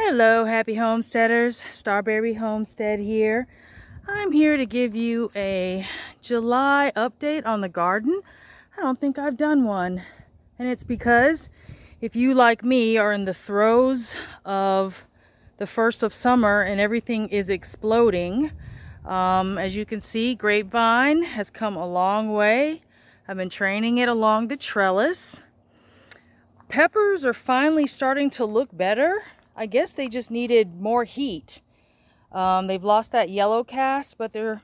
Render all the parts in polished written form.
Hello, happy homesteaders. Starberry Homestead here. I'm here to give you a July update on the garden. I don't think I've done one. And it's because if you, like me, are in the throes of the first of summer and everything is exploding, as you can see, grapevine has come a long way. I've been training it along the trellis. Peppers are finally starting to look better. I guess they just needed more heat. They've lost that yellow cast, but they're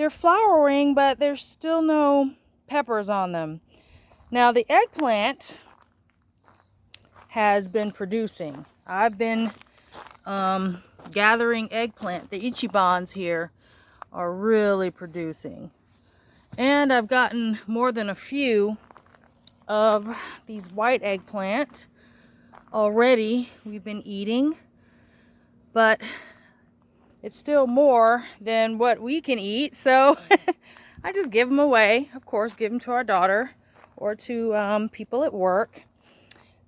flowering, but there's still no peppers on them. Now the eggplant has been producing. I've been gathering eggplant. The Ichibans here are really producing. And I've gotten more than a few of these white eggplant already we've been eating, but it's still more than what we can eat, so I just give them away. Of course, give them to our daughter or to people at work.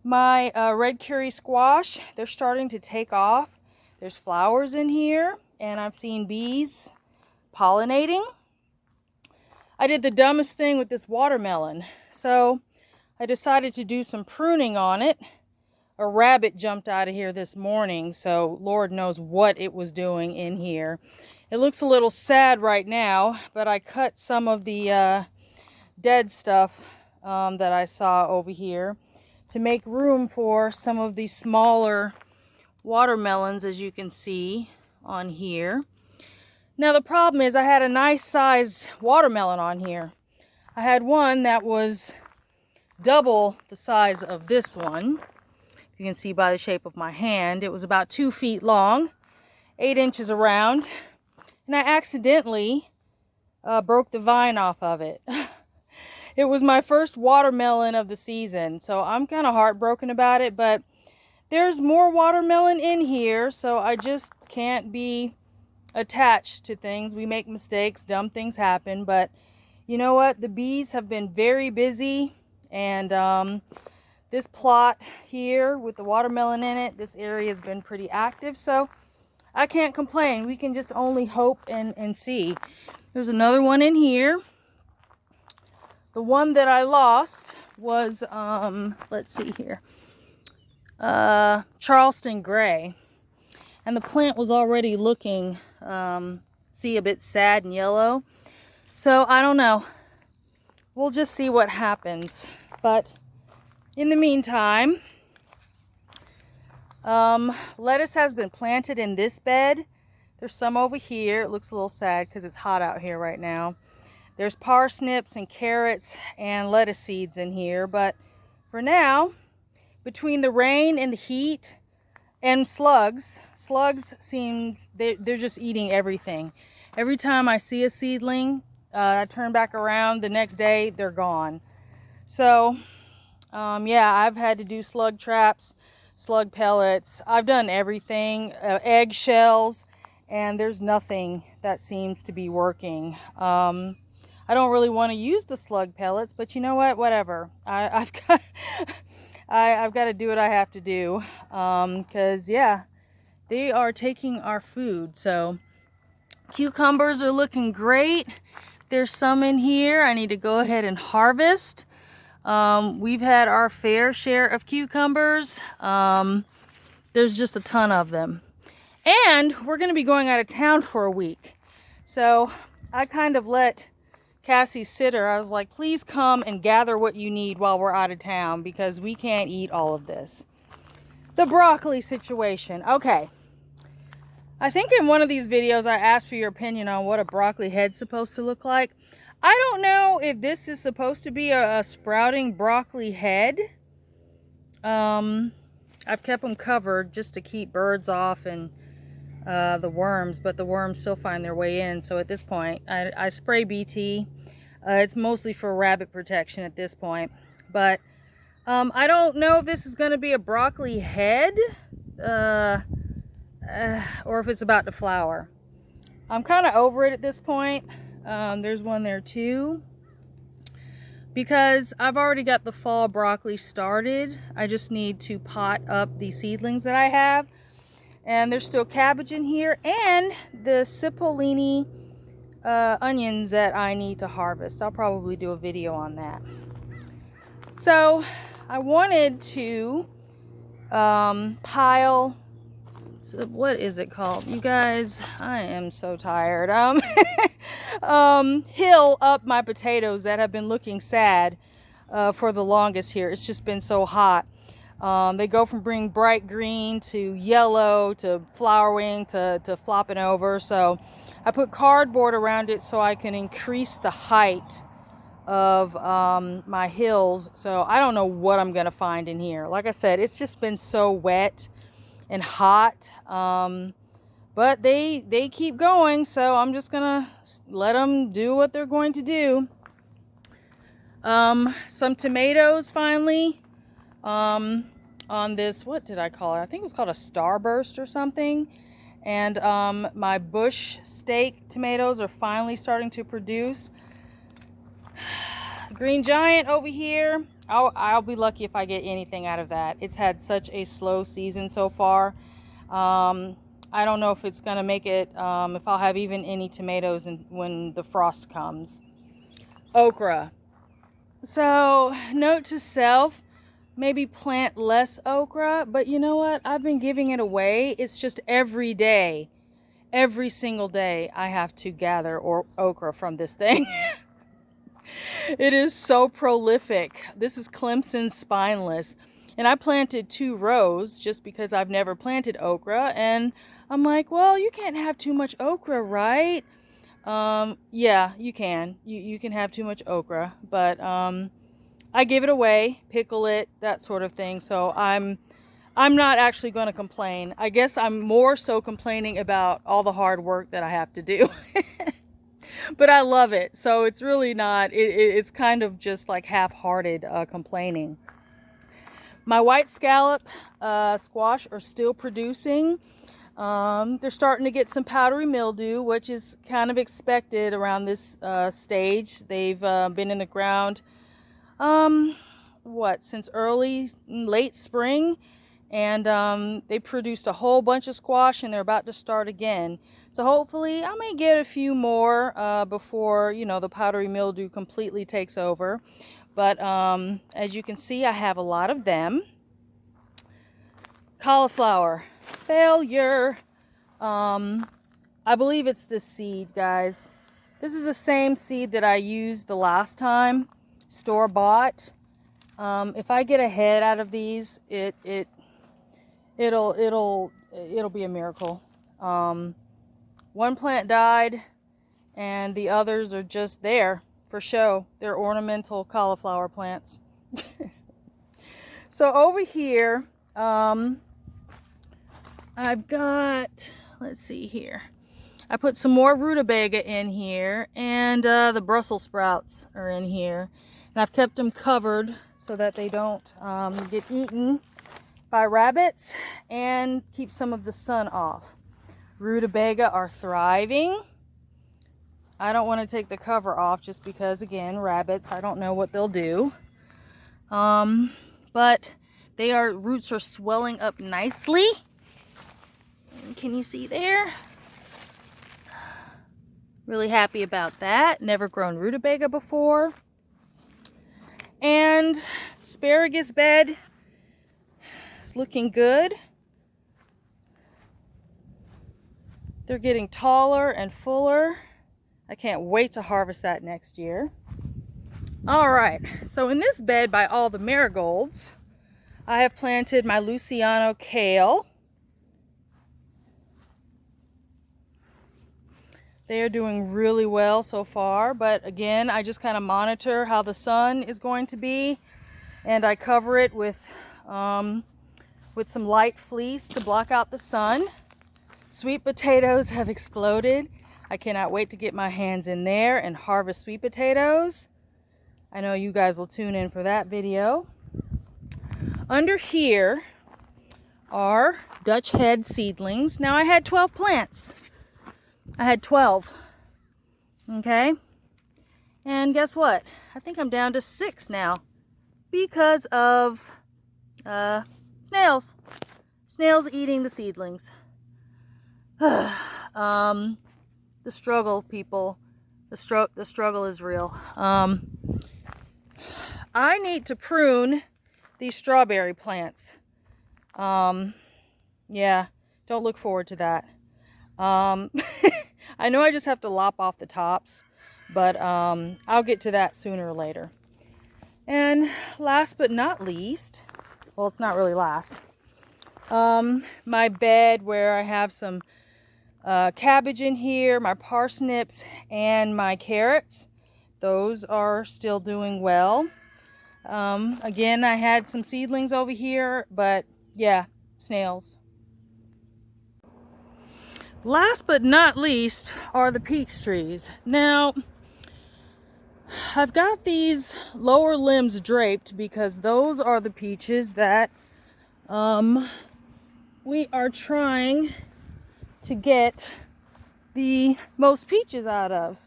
My red curry squash, they're starting to take off. There's flowers in here, and I've seen bees pollinating. I did the dumbest thing with this watermelon, so I decided to do some pruning on it. A rabbit jumped out of here this morning, so Lord knows what it was doing in here. It looks a little sad right now, but I cut some of the dead stuff that I saw over here to make room for some of these smaller watermelons, as you can see on here. Now the problem is I had a nice sized watermelon on here. I had one that was double the size of this one. You can see by the shape of my hand, it was about 2 feet long, 8 inches around, and I accidentally broke the vine off of it. It was my first watermelon of the season, so I'm kind of heartbroken about it, but there's more watermelon in here, so I just can't be attached to things. We make mistakes, dumb things happen, but you know what? The bees have been very busy, and this plot here with the watermelon in it, this area has been pretty active, so I can't complain. We can just only hope and see. There's another one in here. The one that I lost was, let's see here, Charleston Gray. And the plant was already looking, see, a bit sad and yellow. So I don't know. We'll just see what happens. But in the meantime, lettuce has been planted in this bed. There's some over here. It looks a little sad because it's hot out here right now. There's parsnips and carrots and lettuce seeds in here. But for now, between the rain and the heat and slugs seems they're just eating everything. Every time I see a seedling, I turn back around the next day, they're gone. So yeah, I've had to do slug traps, slug pellets. I've done everything, egg shells, and there's nothing that seems to be working. I don't really want to use the slug pellets, but you know what? Whatever. I've got to do what I have to do, because yeah, they are taking our food. So cucumbers are looking great. There's some in here I need to go ahead and harvest. We've had our fair share of cucumbers. There's just a ton of them. And we're going to be going out of town for a week. So I kind of let Cassie sit her. I was like, please come and gather what you need while we're out of town because we can't eat all of this. The broccoli situation. Okay. I think in one of these videos I asked for your opinion on what a broccoli head's supposed to look like. I don't know if this is supposed to be a sprouting broccoli head. I've kept them covered just to keep birds off and the worms, but the worms still find their way in. So at this point, I spray BT. It's mostly for rabbit protection at this point. But I don't know if this is going to be a broccoli head or if it's about to flower. I'm kind of over it at this point. There's one there too. Because I've already got the fall broccoli started. I just need to pot up the seedlings that I have. And there's still cabbage in here, and the cipollini onions that I need to harvest. I'll probably do a video on that. So I wanted to pile, so what is it called? You guys, I am so tired. Hill up my potatoes that have been looking sad for the longest here. It's just been so hot. They go from being bright green to yellow to flowering to flopping over. So I put cardboard around it so I can increase the height of my hills. So I don't know what I'm gonna find in here. Like I said, it's just been so wet and hot, but they keep going, so I'm just gonna let them do what they're going to do. Some tomatoes finally on this, what did I call it? I think it was called a Starburst or something. And my bush steak tomatoes are finally starting to produce. Green Giant over here, I'll be lucky if I get anything out of that. It's had such a slow season so far. I don't know if it's gonna make it, if I'll have even any tomatoes when the frost comes. Okra. So note to self, maybe plant less okra, but you know what? I've been giving it away. It's just every day, every single day, I have to gather okra from this thing. It is so prolific. This is Clemson Spineless. And I planted 2 rows just because I've never planted okra. And I'm like, well, you can't have too much okra, right? Yeah, you can. You can have too much okra. But I give it away, pickle it, that sort of thing. So I'm not actually going to complain. I guess I'm more so complaining about all the hard work that I have to do. But I love it, so it's really not, it's kind of just like half-hearted complaining. My white scallop squash are still producing. They're starting to get some powdery mildew, which is kind of expected around this stage. They've been in the ground, since late spring, and they produced a whole bunch of squash, and they're about to start again. So hopefully I may get a few more before, you know, the powdery mildew completely takes over. But as you can see, I have a lot of them. Cauliflower, failure. I believe it's this seed, guys. This is the same seed that I used the last time, store-bought. If I get a head out of these, it'll be a miracle. One plant died, and the others are just there for show. They're ornamental cauliflower plants. So over here, I've got, let's see here. I put some more rutabaga in here, and the Brussels sprouts are in here. And I've kept them covered so that they don't get eaten by rabbits and keep some of the sun off. Rutabaga are thriving. I don't want to take the cover off just because, again, rabbits, I don't know what they'll do. But roots are swelling up nicely. And can you see there? Really happy about that. Never grown rutabaga before. And asparagus bed is looking good. They're getting taller and fuller. I can't wait to harvest that next year. All right, so in this bed by all the marigolds, I have planted my Luciano kale. They are doing really well so far, but again, I just kind of monitor how the sun is going to be, and I cover it with some light fleece to block out the sun. Sweet potatoes have exploded. I cannot wait to get my hands in there and harvest sweet potatoes. I know you guys will tune in for that video. Under here are Dutch head seedlings. Now I had 12 plants. I had 12. Okay? And guess what? I think I'm down to 6 now because of snails. Snails eating the seedlings. The struggle, people. The struggle is real. I need to prune these strawberry plants. Yeah, don't look forward to that. I know I just have to lop off the tops, but I'll get to that sooner or later. And last but not least, well, it's not really last, my bed where I have some cabbage in here, my parsnips, and my carrots. Those are still doing well. Again, I had some seedlings over here, but yeah, snails. Last but not least are the peach trees. Now, I've got these lower limbs draped because those are the peaches that we are trying to get the most peaches out of.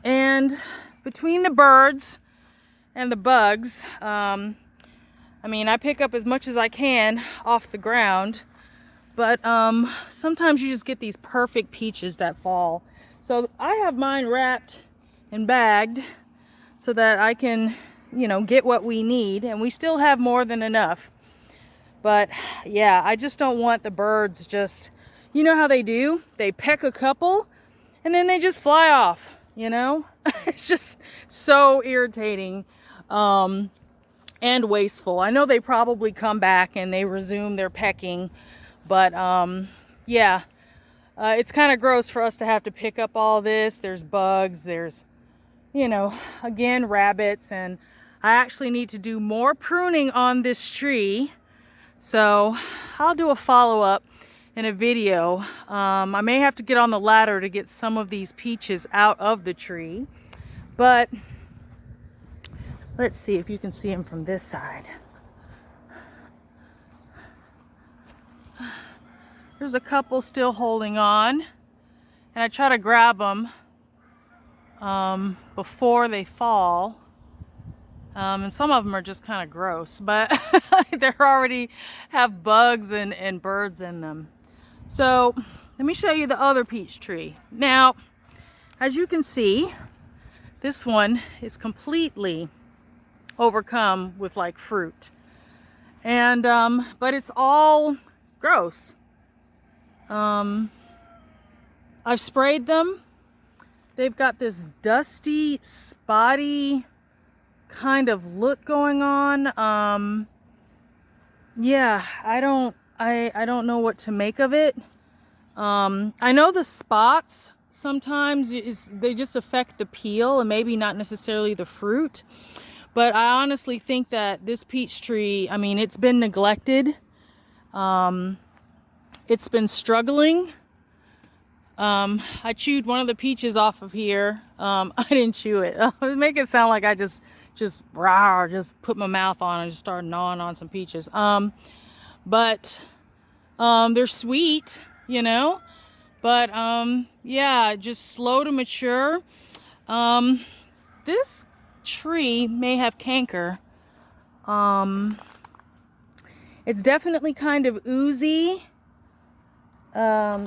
And between the birds and the bugs, I mean, I pick up as much as I can off the ground, but sometimes you just get these perfect peaches that fall. So I have mine wrapped and bagged so that I can, you know, get what we need, and we still have more than enough. But yeah, I just don't want the birds just, you know how they do? They peck a couple and then they just fly off, you know? It's just so irritating and wasteful. I know they probably come back and they resume their pecking, but yeah, it's kind of gross for us to have to pick up all this. There's bugs, there's, you know, again, rabbits, and I actually need to do more pruning on this tree. So I'll do a follow-up in a video. I may have to get on the ladder to get some of these peaches out of the tree, but let's see if you can see them from this side. There's a couple still holding on, and I try to grab them before they fall. And some of them are just kind of gross, but they already have bugs and birds in them. So let me show you the other peach tree. Now, as you can see, this one is completely overcome with like fruit. And, but it's all gross. I've sprayed them. They've got this dusty, spotty kind of look going on. Yeah, I don't know what to make of it. I know the spots sometimes they just affect the peel and maybe not necessarily the fruit, but I honestly think that this peach tree, I mean, it's been neglected. It's been struggling. I chewed one of the peaches off of here. I didn't chew it. Make it sound like I just put my mouth on and just started gnawing on some peaches. But they're sweet, you know, but yeah, just slow to mature. This tree may have canker. It's definitely kind of oozy. I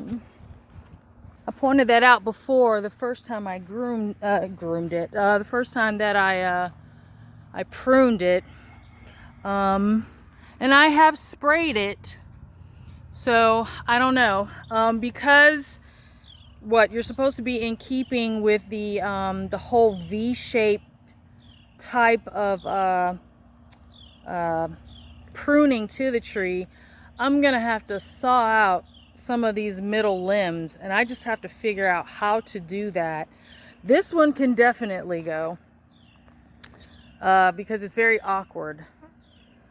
pointed that out before the first time I groomed it. The first time that I pruned it, and I have sprayed it. So I don't know, because what you're supposed to be in keeping with the whole V-shaped type of pruning to the tree. I'm gonna have to saw out some of these middle limbs, and I just have to figure out how to do that. This one can definitely go because it's very awkward.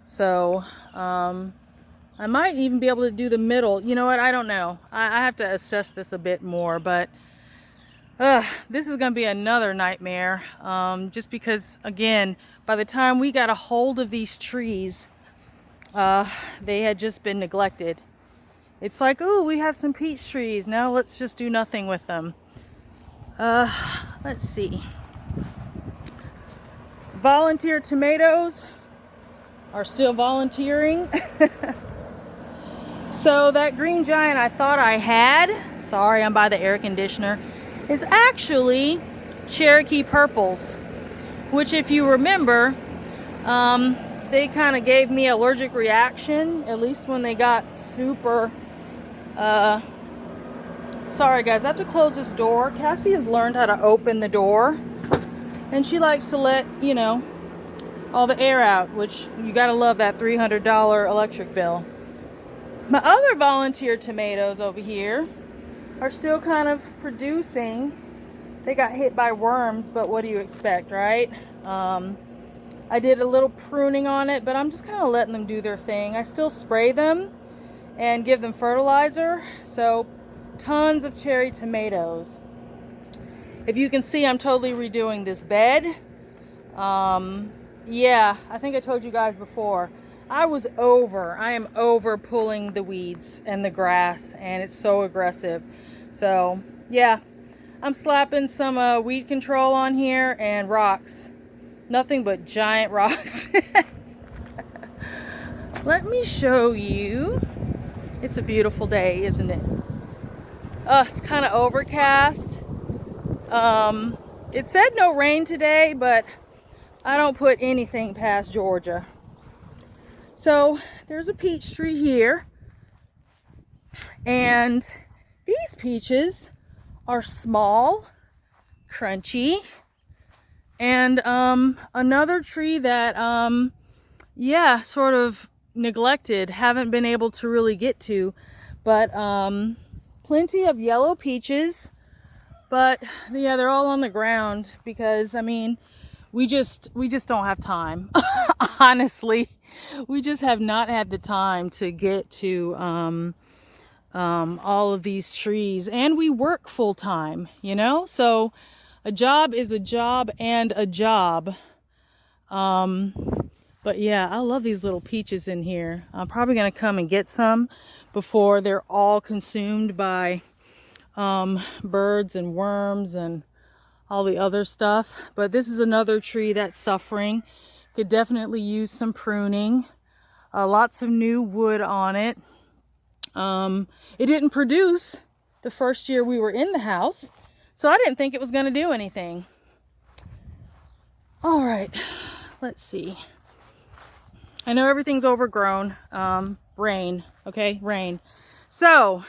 So I might even be able to do the middle. You know what? I don't know. I have to assess this a bit more, but this is going to be another nightmare. Just because, again, by the time we got a hold of these trees, they had just been neglected. It's like, oh, we have some peach trees. Now let's just do nothing with them. Let's see. Volunteer tomatoes are still volunteering. So that green giant I thought I had, sorry, I'm by the air conditioner, is actually Cherokee purples, which if you remember, they kind of gave me allergic reaction, at least when they got super, sorry guys, I have to close this door. Cassie has learned how to open the door, and she likes to let, you know, all the air out, which you gotta love that $300 electric bill. My other volunteer tomatoes over here are still kind of producing. They got hit by worms, but what do you expect, right? I did a little pruning on it, but I'm just kind of letting them do their thing. I still spray them and give them fertilizer. So tons of cherry tomatoes. If you can see, I'm totally redoing this bed. Yeah, I think I told you guys before. I am over pulling the weeds and the grass, and it's so aggressive. So yeah, I'm slapping some weed control on here and rocks. Nothing but giant rocks. Let me show you. It's a beautiful day, isn't it? It's kind of overcast. It said no rain today, but I don't put anything past Georgia. So there's a peach tree here, and these peaches are small, crunchy, and another tree that yeah, sort of neglected, haven't been able to really get to, but plenty of yellow peaches, but yeah, they're all on the ground because I mean we just don't have time. Honestly, we just have not had the time to get to all of these trees, and we work full time, you know, so a job is a job and a job. But yeah, I love these little peaches in here. I'm probably gonna come and get some before they're all consumed by birds and worms and all the other stuff. But this is another tree that's suffering. Could definitely use some pruning. Lots of new wood on it. It didn't produce the first year we were in the house, so I didn't think it was going to do anything. All right, let's see. I know everything's overgrown. Rain, okay, rain. So,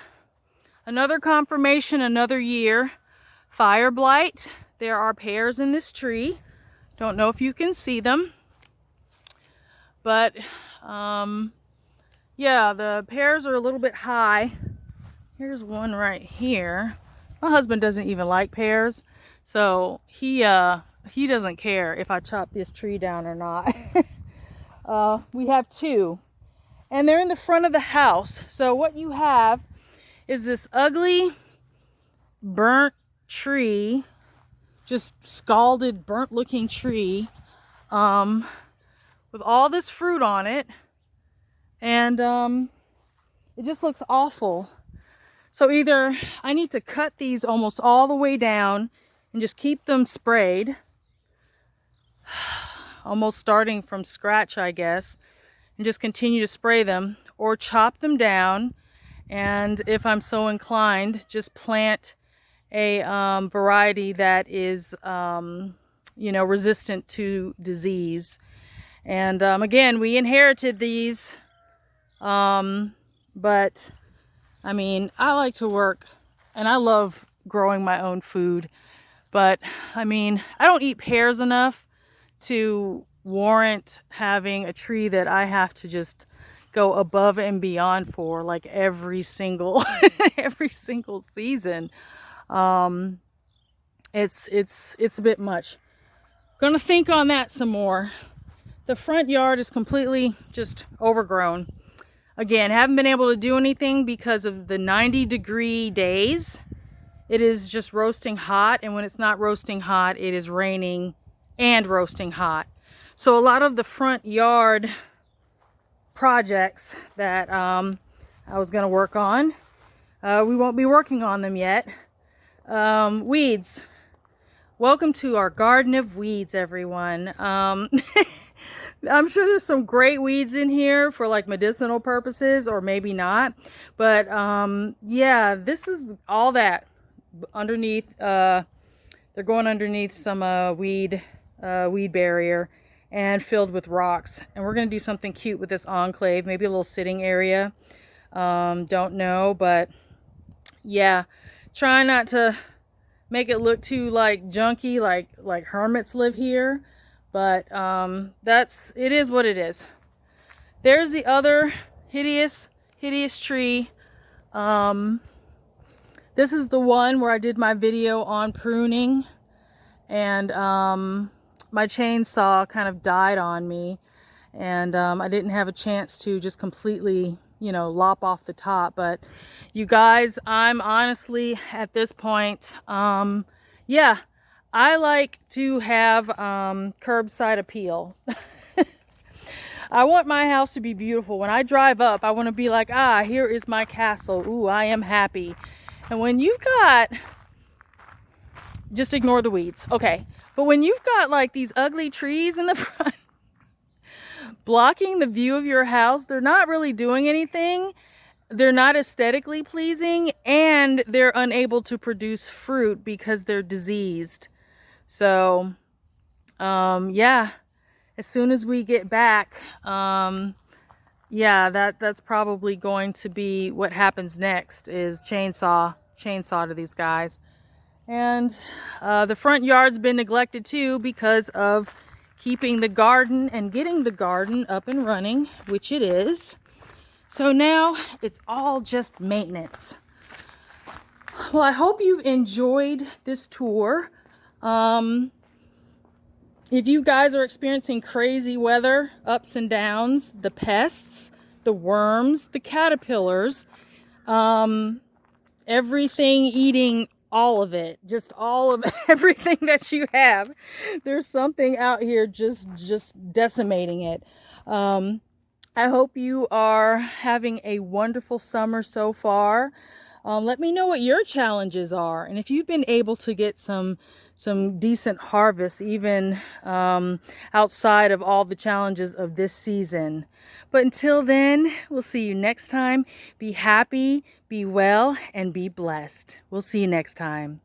another confirmation, another year. Fire blight. There are pears in this tree. Don't know if you can see them. But, yeah, the pears are a little bit high. Here's one right here. My husband doesn't even like pears, so he doesn't care if I chop this tree down or not. We have two, and they're in the front of the house. So what you have is this ugly, burnt tree, just scalded, burnt-looking tree, with all this fruit on it, and it just looks awful. So either I need to cut these almost all the way down and just keep them sprayed, almost starting from scratch, I guess, and just continue to spray them, or chop them down, and if I'm so inclined, just plant a variety that is, you know, resistant to disease. And again, we inherited these, but I mean, I like to work and I love growing my own food, but I mean, I don't eat pears enough to warrant having a tree that I have to just go above and beyond for, like every single every single season. It's a bit much. Gonna think on that some more. The front yard is completely just overgrown. Again, haven't been able to do anything because of the 90-degree days. It is just roasting hot, and when it's not roasting hot, it is raining and roasting hot. So a lot of the front yard projects that I was going to work on, we won't be working on them yet. Weeds. Welcome to our garden of weeds, everyone. I'm sure there's some great weeds in here for like medicinal purposes, or maybe not. But yeah, this is all that underneath. They're going underneath some weed barrier and filled with rocks. And we're gonna do something cute with this enclave, maybe a little sitting area. Don't know, but yeah, trying not to make it look too like junky, like hermits live here. But it is what it is. There's the other hideous tree. This is the one where I did my video on pruning, and my chainsaw kind of died on me, and I didn't have a chance to just completely, you know, lop off the top. But you guys, I'm honestly at this point, yeah, I like to have curbside appeal. I want my house to be beautiful. When I drive up, I want to be like, ah, here is my castle. Ooh, I am happy. And when you've got, just ignore the weeds, okay, but when you've got like these ugly trees in the front blocking the view of your house, they're not really doing anything. They're not aesthetically pleasing, and they're unable to produce fruit because they're diseased. So yeah, as soon as we get back, yeah, that's probably going to be what happens next, is chainsaw to these guys. And the front yard's been neglected too because of keeping the garden and getting the garden up and running, which it is. So now it's all just maintenance. Well, I hope you enjoyed this tour. If you guys are experiencing crazy weather, ups and downs, the pests, the worms, the caterpillars, everything eating all of it, just all of everything that you have, there's something out here just decimating it. I hope you are having a wonderful summer so far. Let me know what your challenges are, and if you've been able to get some decent harvests, even outside of all the challenges of this season. But until then, we'll see you next time. Be happy, be well, and be blessed. We'll see you next time.